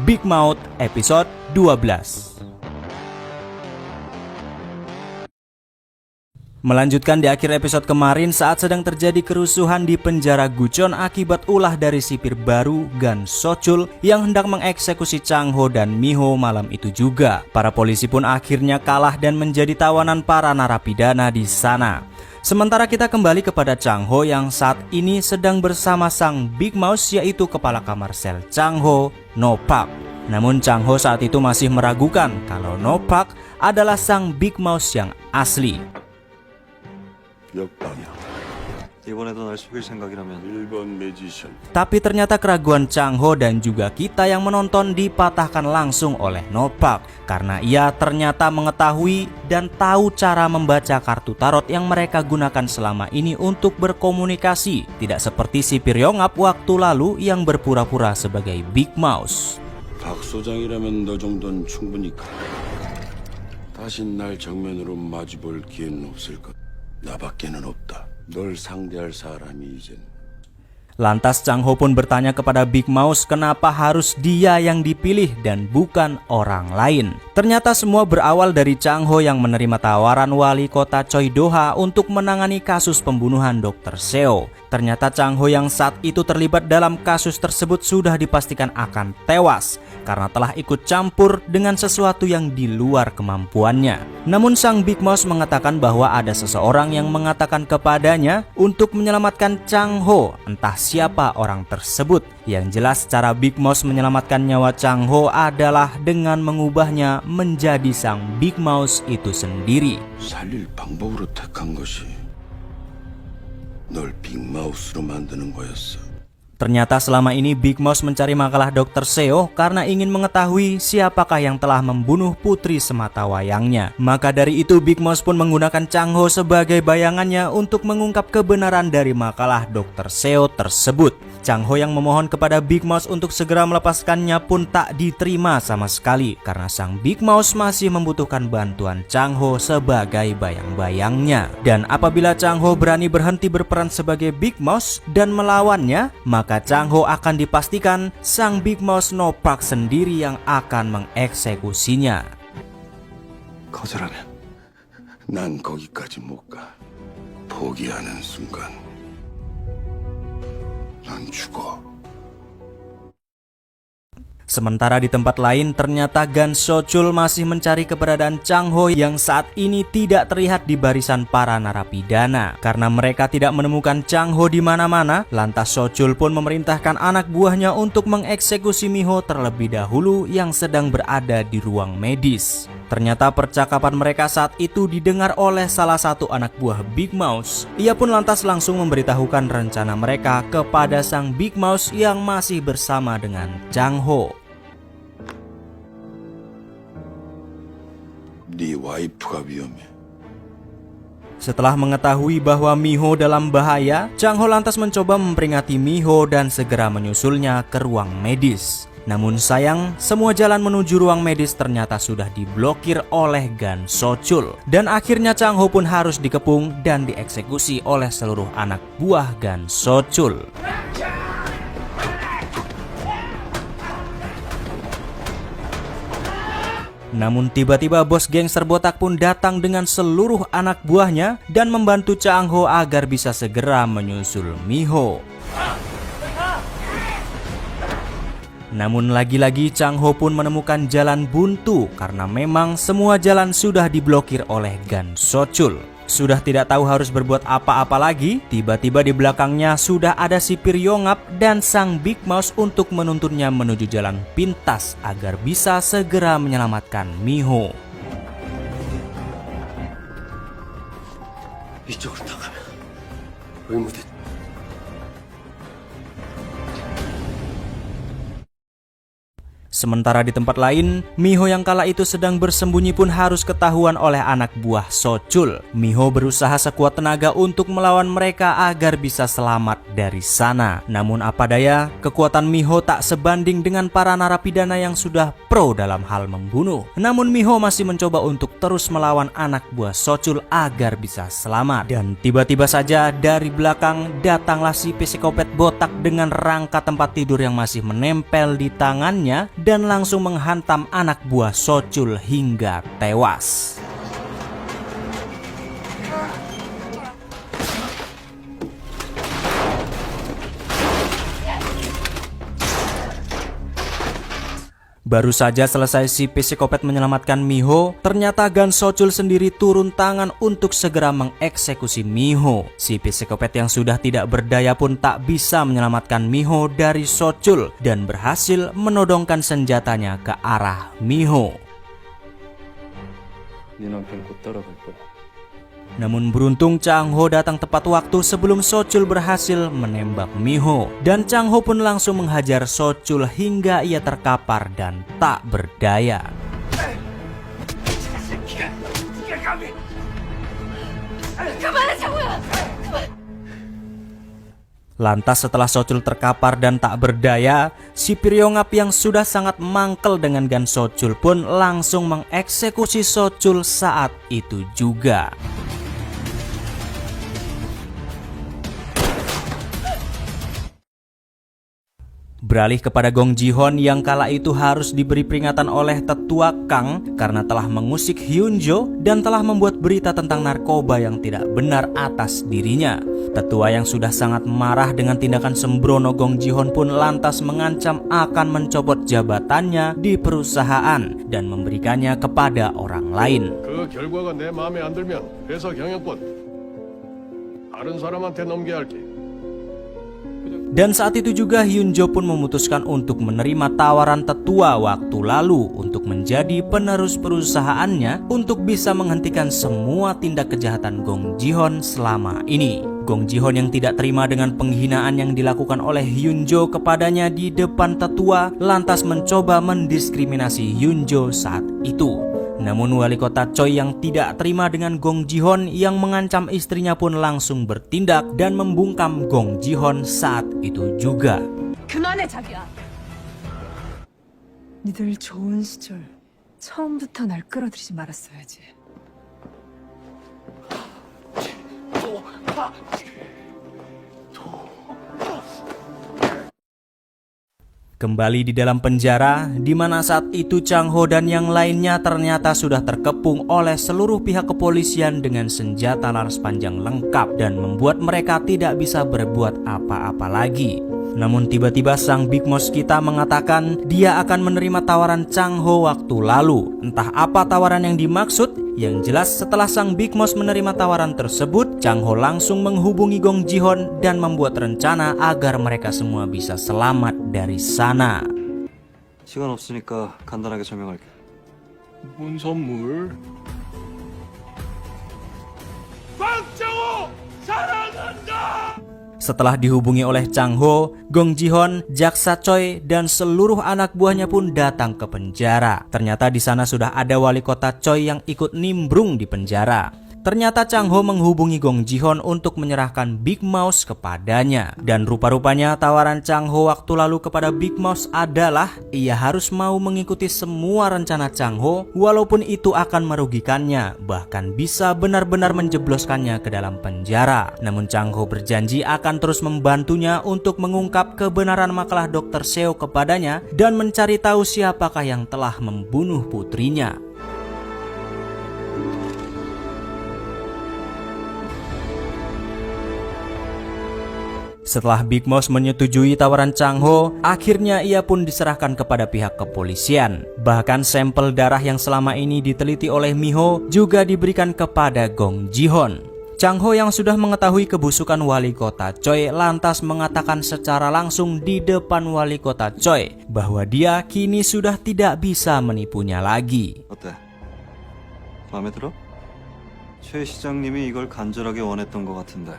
Big Mouth episode 12. Melanjutkan di akhir episode kemarin saat sedang terjadi kerusuhan di penjara Gucheon akibat ulah dari sipir baru Gan So-chul yang hendak mengeksekusi Chang Ho dan Mi-ho malam itu juga. Para polisi pun akhirnya kalah dan menjadi tawanan para narapidana di sana. Sementara kita kembali kepada Chang Ho yang saat ini sedang bersama sang Big Mouth, yaitu kepala kamar sel Chang Ho, No Pak. Namun Chang Ho saat itu masih meragukan kalau No Pak adalah sang Big Mouth yang asli. 이번에도 날 속일 생각이라면 1번 매지션 Tapi ternyata keraguan Chang Ho dan juga kita yang menonton dipatahkan langsung oleh No Pak, karena ia ternyata mengetahui dan tahu cara membaca kartu tarot yang mereka gunakan selama ini untuk berkomunikasi, tidak seperti si Piryongap waktu lalu yang berpura-pura sebagai Big Mouth. 박 소장이라면 너 정도는 충분히 다시 날 정면으로 마주볼 기회는 없을 것. 나밖에는 없다. 널 상대할 사람이 이젠. Lantas Chang Ho pun bertanya kepada Big Mouth kenapa harus dia yang dipilih dan bukan orang lain. Ternyata semua berawal dari Chang Ho yang menerima tawaran wali kota Choi Do-ha untuk menangani kasus pembunuhan Dr. Seo. Ternyata Chang Ho yang saat itu terlibat dalam kasus tersebut sudah dipastikan akan tewas karena telah ikut campur dengan sesuatu yang di luar kemampuannya. Namun sang Big Mouth mengatakan bahwa ada seseorang yang mengatakan kepadanya untuk menyelamatkan Chang Ho, entah siapa orang tersebut. Yang jelas cara Big Mouth menyelamatkan nyawa Chang Ho adalah dengan mengubahnya menjadi sang Big Mouth itu sendiri. 살릴 방법으로 택한 것이 널 빅마우스로 만드는 거였어. Ternyata selama ini Big Mouth mencari makalah Dr. Seo karena ingin mengetahui siapakah yang telah membunuh putri sematawayangnya. Maka dari itu Big Mouth pun menggunakan Chang Ho sebagai bayangannya untuk mengungkap kebenaran dari makalah Dr. Seo tersebut. Chang Ho yang memohon kepada Big Mouth untuk segera melepaskannya pun tak diterima sama sekali karena sang Big Mouth masih membutuhkan bantuan Chang Ho sebagai bayang-bayangnya. Dan apabila Chang Ho berani berhenti berperan sebagai Big Mouth dan melawannya, maka Chang Ho akan dipastikan sang Big Mouth No Pak sendiri yang akan mengeksekusinya. 거절하면 난 거기까지 못 가. 포기하는 순간 난 죽어. Sementara di tempat lain ternyata Gan So-chul masih mencari keberadaan Chang Ho yang saat ini tidak terlihat di barisan para narapidana. Karena mereka tidak menemukan Chang Ho di mana-mana, lantas So-chul pun memerintahkan anak buahnya untuk mengeksekusi Mi-ho terlebih dahulu yang sedang berada di ruang medis. Ternyata percakapan mereka saat itu didengar oleh salah satu anak buah Big Mouth. Ia pun lantas langsung memberitahukan rencana mereka kepada sang Big Mouth yang masih bersama dengan Chang Ho. 네 와이프가 위험해. Setelah mengetahui bahwa Mi-ho dalam bahaya, Chang Ho lantas mencoba memperingati Mi-ho dan segera menyusulnya ke ruang medis. Namun sayang, semua jalan menuju ruang medis ternyata sudah diblokir oleh Gan So-chul. Dan akhirnya Chang Ho pun harus dikepung dan dieksekusi oleh seluruh anak buah Gan So-chul. Namun tiba-tiba bos gangster botak pun datang dengan seluruh anak buahnya dan membantu Chang Ho agar bisa segera menyusul Mi-ho. Namun lagi-lagi Chang Ho pun menemukan jalan buntu karena memang semua jalan sudah diblokir oleh Gan So-chul. Sudah tidak tahu harus berbuat apa-apa lagi, tiba-tiba di belakangnya sudah ada si Piryongap dan sang Big Mouth untuk menuntunnya menuju jalan pintas agar bisa segera menyelamatkan Mi-ho. 이쪽으로 나가면 의무대. Sementara di tempat lain, Mi-ho yang kala itu sedang bersembunyi pun harus ketahuan oleh anak buah So-chul. Mi-ho berusaha sekuat tenaga untuk melawan mereka agar bisa selamat dari sana. Namun apa daya, kekuatan Mi-ho tak sebanding dengan para narapidana yang sudah pro dalam hal membunuh. Namun Mi-ho masih mencoba untuk terus melawan anak buah So-chul agar bisa selamat. Dan tiba-tiba saja dari belakang datanglah si psikopat botak dengan rangka tempat tidur yang masih menempel di tangannya dan langsung menghantam anak buah Sochul hingga tewas. Baru saja selesai si psikopat menyelamatkan Miho, ternyata Gan Sochul sendiri turun tangan untuk segera mengeksekusi Miho. Si psikopat yang sudah tidak berdaya pun tak bisa menyelamatkan Miho dari Sochul dan berhasil menodongkan senjatanya ke arah Miho. 네 남편 곧 따라갈 거야. Namun beruntung Chang Ho datang tepat waktu sebelum Sochul berhasil menembak Miho. Dan Chang Ho pun langsung menghajar Sochul hingga ia terkapar dan tak berdaya. Lantas setelah Sochul terkapar dan tak berdaya, si Piryongap yang sudah sangat mangkel dengan Gan Sochul pun langsung mengeksekusi Sochul saat itu juga. Beralih kepada Gong Ji-hon yang kala itu harus diberi peringatan oleh tetua Kang karena telah mengusik Hyunjo dan telah membuat berita tentang narkoba yang tidak benar atas dirinya. Tetua yang sudah sangat marah dengan tindakan sembrono Gong Ji-hon pun lantas mengancam akan mencopot jabatannya di perusahaan dan memberikannya kepada orang lain. 그 결과가 내 마음에 안 들면 회사 경영권 다른 사람한테 넘겨야 할게. Dan saat itu juga Hyunjo pun memutuskan untuk menerima tawaran tetua waktu lalu untuk menjadi penerus perusahaannya untuk bisa menghentikan semua tindak kejahatan Gong Ji-hon selama ini. Gong Ji-hon yang tidak terima dengan penghinaan yang dilakukan oleh Hyunjo kepadanya di depan tetua lantas mencoba mendiskriminasi Hyunjo saat itu. Namun wali kota Choi yang tidak terima dengan Gong Ji-hon yang mengancam istrinya pun langsung bertindak dan membungkam Gong Ji-hon saat itu juga. 그만해 자기야. 니들 좋은 시절 처음부터 날 끌어들이지 말았어야지. Kembali di dalam penjara, di mana saat itu Chang Ho dan yang lainnya ternyata sudah terkepung oleh seluruh pihak kepolisian dengan senjata laras panjang lengkap dan membuat mereka tidak bisa berbuat apa-apa lagi. Namun tiba-tiba sang Big Mouse kita mengatakan dia akan menerima tawaran Chang Ho waktu lalu. Entah apa tawaran yang dimaksud, yang jelas setelah sang Big Mouse menerima tawaran tersebut, Chang Ho langsung menghubungi Gong Ji-hon dan membuat rencana agar mereka semua bisa selamat dari sana. 시간 없으니까 간단하게 설명할게. 뭔 선물? 박정호 사랑한다. Setelah dihubungi oleh Chang Ho, Gong Ji-hon, jaksa Choi, dan seluruh anak buahnya pun datang ke penjara. Ternyata di sana sudah ada wali kota Choi yang ikut nimbrung di penjara. Ternyata Chang Ho menghubungi Gong Ji-hon untuk menyerahkan Big Mouse kepadanya. Dan rupa-rupanya tawaran Chang Ho waktu lalu kepada Big Mouse adalah ia harus mau mengikuti semua rencana Chang Ho walaupun itu akan merugikannya, bahkan bisa benar-benar menjebloskannya ke dalam penjara. Namun Chang Ho berjanji akan terus membantunya untuk mengungkap kebenaran makalah Dr. Seo kepadanya dan mencari tahu siapakah yang telah membunuh putrinya. Setelah Big Mouse menyetujui tawaran Chang Ho, akhirnya ia pun diserahkan kepada pihak kepolisian. Bahkan sampel darah yang selama ini diteliti oleh Miho juga diberikan kepada Gong Ji-hon. Chang Ho yang sudah mengetahui kebusukan wali kota Choi lantas mengatakan secara langsung di depan wali kota Choi bahwa dia kini sudah tidak bisa menipunya lagi. 어때? 마음에 들어? 최 시장님이 이걸 간절하게 원했던 것 같은데.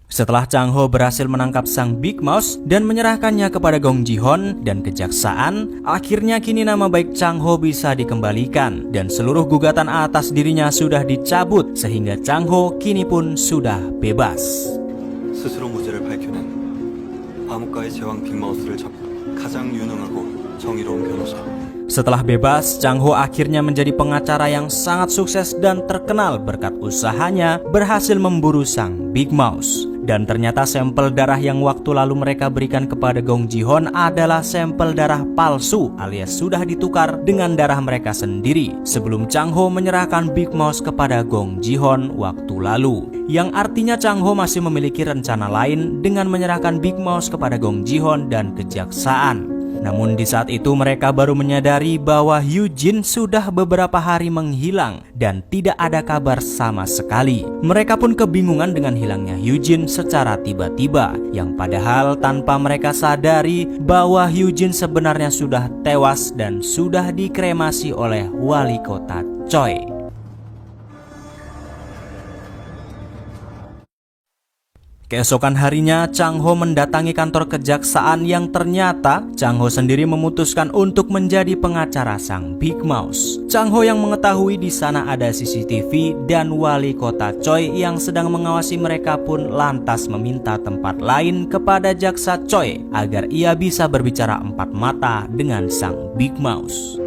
Setelah Chang Ho berhasil menangkap sang Big Mouse dan menyerahkannya kepada Gong Ji-hon dan kejaksaan, akhirnya kini nama baik Chang Ho bisa dikembalikan dan seluruh gugatan atas dirinya sudah dicabut sehingga Chang Ho kini pun sudah bebas. 스스로 무죄를 밝혀낸 암흑가의 제왕 빅마우스를 잡고 가장 유능하고 정의로운 변호사. Setelah bebas, Chang Ho akhirnya menjadi pengacara yang sangat sukses dan terkenal berkat usahanya berhasil memburu sang Big Mouse. Dan ternyata sampel darah yang waktu lalu mereka berikan kepada Gong Ji-hoon adalah sampel darah palsu alias sudah ditukar dengan darah mereka sendiri sebelum Chang Ho menyerahkan Big Mouse kepada Gong Ji-hoon waktu lalu. Yang artinya Chang Ho masih memiliki rencana lain dengan menyerahkan Big Mouse kepada Gong Ji-hoon dan kejaksaan. Namun di saat itu mereka baru menyadari bahwa Hyujin sudah beberapa hari menghilang dan tidak ada kabar sama sekali. Mereka pun kebingungan dengan hilangnya Hyujin secara tiba-tiba, yang padahal tanpa mereka sadari bahwa Hyujin sebenarnya sudah tewas dan sudah dikremasi oleh wali kota Choi. Keesokan harinya, Chang Ho mendatangi kantor kejaksaan yang ternyata Chang Ho sendiri memutuskan untuk menjadi pengacara sang Big Mouse. Chang Ho yang mengetahui di sana ada CCTV dan wali kota Choi yang sedang mengawasi mereka pun lantas meminta tempat lain kepada jaksa Choi agar ia bisa berbicara empat mata dengan sang Big Mouse.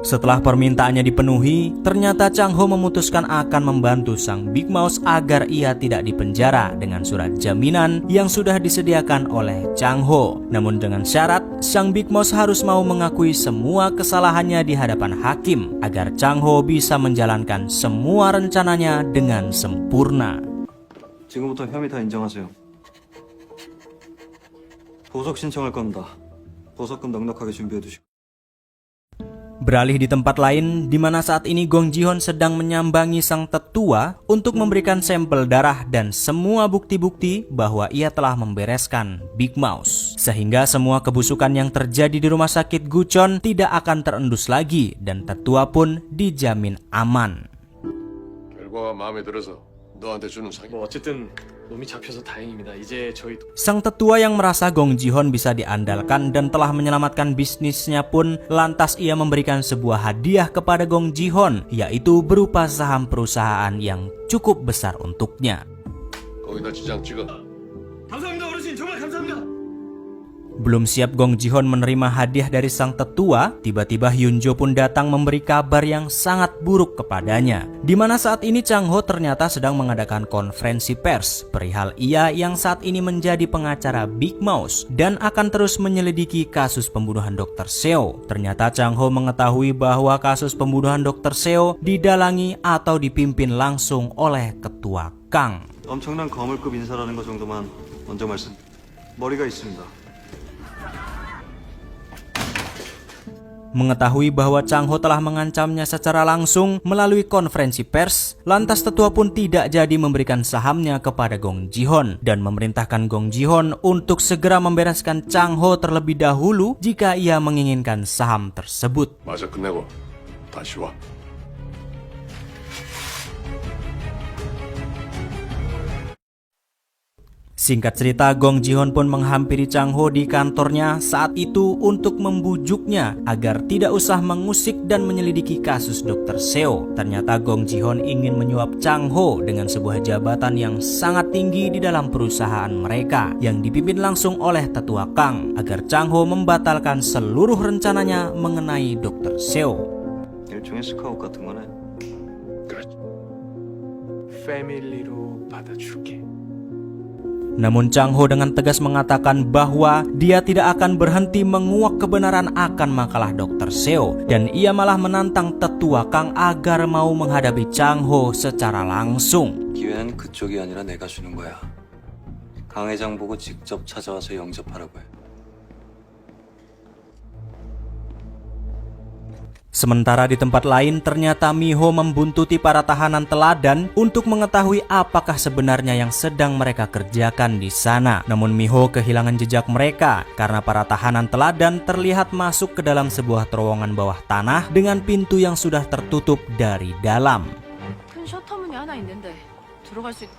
Setelah permintaannya dipenuhi, ternyata Chang Ho memutuskan akan membantu sang Big Mouse agar ia tidak dipenjara dengan surat jaminan yang sudah disediakan oleh Chang Ho. Namun dengan syarat, sang Big Mouse harus mau mengakui semua kesalahannya di hadapan hakim agar Chang Ho bisa menjalankan semua rencananya dengan sempurna. 지금부터 혐의 다 인정하세요. 보석 신청할 겁니다. 보석금 넉넉하게 준비해 두시고. Beralih di tempat lain, di mana saat ini Gong Ji-hoon sedang menyambangi sang tetua untuk memberikan sampel darah dan semua bukti-bukti bahwa ia telah membereskan Big Mouse. Sehingga semua kebusukan yang terjadi di rumah sakit Gucheon tidak akan terendus lagi dan tetua pun dijamin aman. 결과가 마음에 들어서 너한테 주는 상이. 뭐 어쨌든 놈이 잡혀서 다행입니다. 이제 저희도 Sang tetua yang merasa Gong Ji-hoon bisa diandalkan dan telah menyelamatkan bisnisnya pun lantas ia memberikan sebuah hadiah kepada Gong Ji-hoon, yaitu berupa saham perusahaan yang cukup besar untuknya. 거기다 지장 찍어. 감사합니다 어르신 정말 감사합니다. Belum siap Gong Ji-hoon menerima hadiah dari sang tetua, tiba-tiba Hyun-jo pun datang memberi kabar yang sangat buruk kepadanya. Di mana saat ini Chang Ho ternyata sedang mengadakan konferensi pers perihal ia yang saat ini menjadi pengacara Big Mouse dan akan terus menyelidiki kasus pembunuhan Dr. Seo. Ternyata Chang Ho mengetahui bahwa kasus pembunuhan Dr. Seo didalangi atau dipimpin langsung oleh Ketua Kang. 엄청난 거물급 인사라는 것 정도만 먼저 말씀. 머리가 있습니다. Mengetahui bahwa Chang Ho telah mengancamnya secara langsung melalui konferensi pers, lantas tetua pun tidak jadi memberikan sahamnya kepada Gong Ji-hoon dan memerintahkan Gong Ji-hoon untuk segera membereskan Chang Ho terlebih dahulu jika ia menginginkan saham tersebut. 마저 끝내고 다시 와. Singkat cerita, Gong Ji-hoon pun menghampiri Chang Ho di kantornya saat itu untuk membujuknya agar tidak usah mengusik dan menyelidiki kasus Dr. Seo. Ternyata Gong Ji-hoon ingin menyuap Chang Ho dengan sebuah jabatan yang sangat tinggi di dalam perusahaan mereka yang dipimpin langsung oleh Tetua Kang agar Chang Ho membatalkan seluruh rencananya mengenai Dr. Seo. 일종의 스카웃 같은 거네. 패밀리로 받아줄게. Namun Chang Ho dengan tegas mengatakan bahwa dia tidak akan berhenti menguak kebenaran akan makalah Dr. Seo dan ia malah menantang Tetua Kang agar mau menghadapi Chang Ho secara langsung. 기회는 그쪽이 아니라 내가 주는 거야. 강 회장 보고 직접 찾아와서 영접하라고 해. Sementara di tempat lain ternyata Miho membuntuti para tahanan teladan untuk mengetahui apakah sebenarnya yang sedang mereka kerjakan di sana. Namun Miho kehilangan jejak mereka karena para tahanan teladan terlihat masuk ke dalam sebuah terowongan bawah tanah dengan pintu yang sudah tertutup dari dalam. 큰 셔터문이 하나 있는데 들어갈 수 있...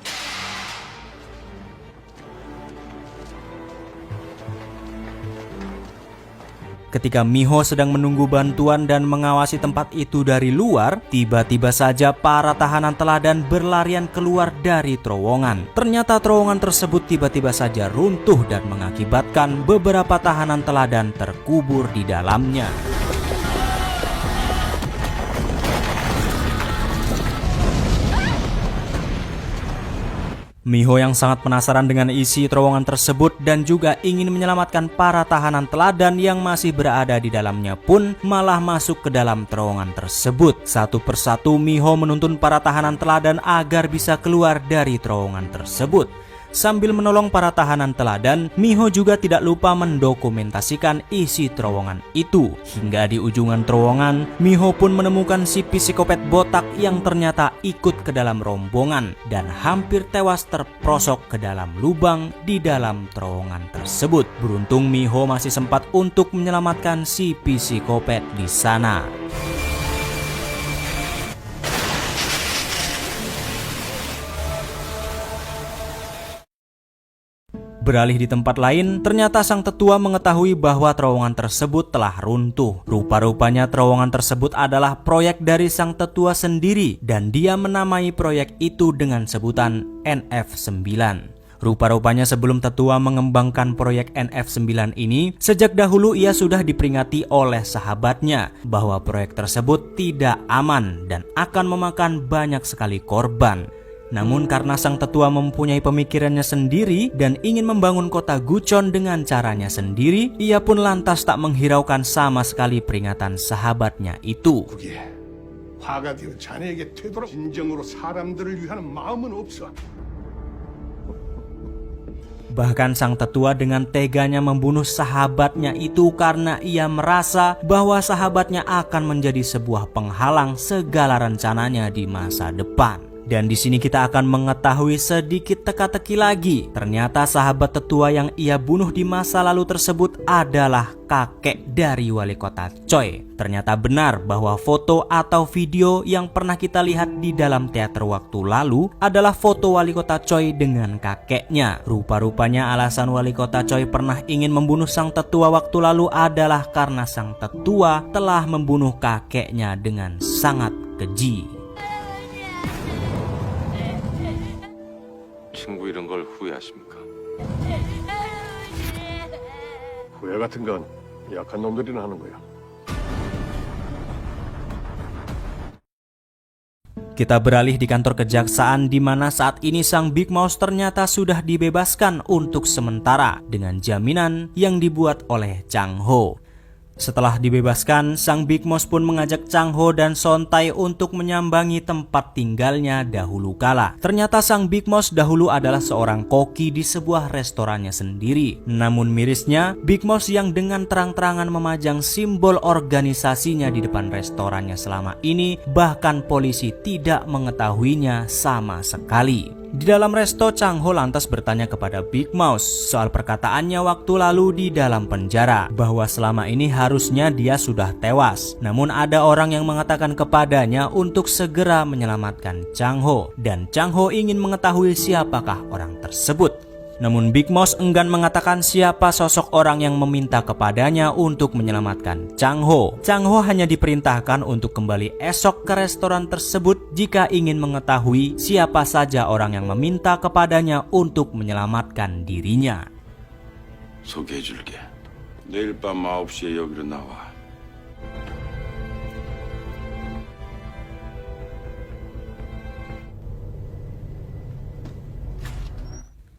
Ketika Miho sedang menunggu bantuan dan mengawasi tempat itu dari luar, tiba-tiba saja para tahanan teladan berlarian keluar dari terowongan. Ternyata terowongan tersebut tiba-tiba saja runtuh dan mengakibatkan beberapa tahanan teladan terkubur di dalamnya. Miho yang sangat penasaran dengan isi terowongan tersebut dan juga ingin menyelamatkan para tahanan teladan yang masih berada di dalamnya pun malah masuk ke dalam terowongan tersebut. Satu persatu Miho menuntun para tahanan teladan agar bisa keluar dari terowongan tersebut. Sambil menolong para tahanan teladan, Miho juga tidak lupa mendokumentasikan isi terowongan itu. Hingga di ujungan terowongan, Miho pun menemukan si psikopat botak yang ternyata ikut ke dalam rombongan dan hampir tewas terprosok ke dalam lubang di dalam terowongan tersebut. Beruntung Miho masih sempat untuk menyelamatkan si psikopat di sana. Beralih di tempat lain, ternyata sang tetua mengetahui bahwa terowongan tersebut telah runtuh. Rupa-rupanya terowongan tersebut adalah proyek dari sang tetua sendiri dan dia menamai proyek itu dengan sebutan NF9. Rupa-rupanya sebelum tetua mengembangkan proyek NF9 ini, sejak dahulu ia sudah diperingati oleh sahabatnya bahwa proyek tersebut tidak aman dan akan memakan banyak sekali korban. Namun karena sang tetua mempunyai pemikirannya sendiri dan ingin membangun kota Guchon dengan caranya sendiri, ia pun lantas tak menghiraukan sama sekali peringatan sahabatnya itu. 그게 화가 되어 자네에게 되도록 진정으로 사람들을 위하는 마음은 없어. Bahkan sang tetua dengan teganya membunuh sahabatnya itu karena ia merasa bahwa sahabatnya akan menjadi sebuah penghalang segala rencananya di masa depan. Dan di sini kita akan mengetahui sedikit teka-teki lagi. Ternyata sahabat tetua yang ia bunuh di masa lalu tersebut adalah kakek dari wali kota Choi. Ternyata benar bahwa foto atau video yang pernah kita lihat di dalam teater waktu lalu adalah foto wali kota Choi dengan kakeknya. Rupa-rupanya alasan wali kota Choi pernah ingin membunuh sang tetua waktu lalu adalah karena sang tetua telah membunuh kakeknya dengan sangat keji. 친구 이런 걸 후회하십니까? 후회 같은 건 약한 놈들이나 하는 거야. Kita beralih di kantor kejaksaan di mana saat ini sang Big Mouse ternyata sudah dibebaskan untuk sementara dengan jaminan yang dibuat oleh Chang Ho. Setelah dibebaskan, sang Big Mouse pun mengajak Chang Ho dan Sontai untuk menyambangi tempat tinggalnya dahulu kala. Ternyata sang Big Mouse dahulu adalah seorang koki di sebuah restorannya sendiri. Namun mirisnya, Big Mouse yang dengan terang-terangan memajang simbol organisasinya di depan restorannya selama ini, bahkan polisi tidak mengetahuinya sama sekali. Di dalam resto, Chang Ho lantas bertanya kepada Big Mouse soal perkataannya waktu lalu di dalam penjara, bahwa selama ini harusnya dia sudah tewas. Namun ada orang yang mengatakan kepadanya untuk segera menyelamatkan Chang Ho, dan Chang Ho ingin mengetahui siapakah orang tersebut. Namun Big Mouse enggan mengatakan siapa sosok orang yang meminta kepadanya untuk menyelamatkan Chang Ho. Chang Ho hanya diperintahkan untuk kembali esok ke restoran tersebut jika ingin mengetahui siapa saja orang yang meminta kepadanya untuk menyelamatkan dirinya. 소개해줄게. 내일 밤 9시에 여기로 나와.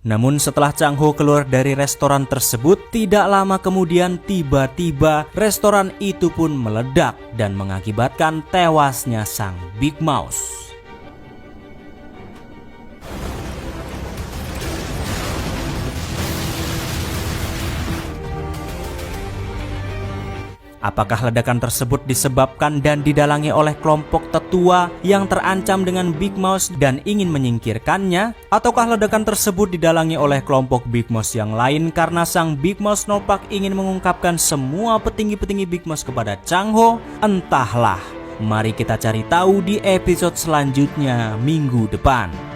Namun setelah Chang Ho keluar dari restoran tersebut, tidak lama kemudian tiba-tiba restoran itu pun meledak dan mengakibatkan tewasnya sang Big Mouse. Apakah ledakan tersebut disebabkan dan didalangi oleh kelompok tetua yang terancam dengan Big Mouse dan ingin menyingkirkannya? Ataukah ledakan tersebut didalangi oleh kelompok Big Mouse yang lain karena sang Big Mouse Snowpack ingin mengungkapkan semua petinggi-petinggi Big Mouse kepada Chang Ho? Entahlah. Mari kita cari tahu di episode selanjutnya minggu depan.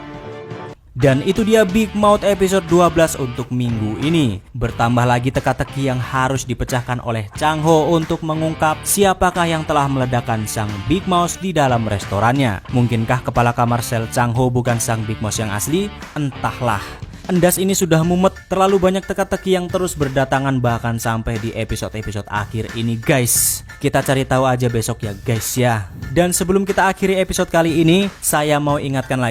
Dan itu dia Big Mouth episode 12 untuk minggu ini. Bertambah lagi teka-teki yang harus dipecahkan oleh Chang Ho untuk mengungkap siapakah yang telah meledakkan sang Big Mouse di dalam restorannya. Mungkinkah kepala kamar sel Chang Ho bukan sang Big Mouse yang asli? Entahlah. Endas ini sudah mumet, terlalu banyak teka-teki yang terus berdatangan bahkan sampai di episode-episode akhir ini guys. Kita cari tahu aja besok ya guys ya. Dan sebelum kita akhiri episode kali ini, saya mau ingatkan lagi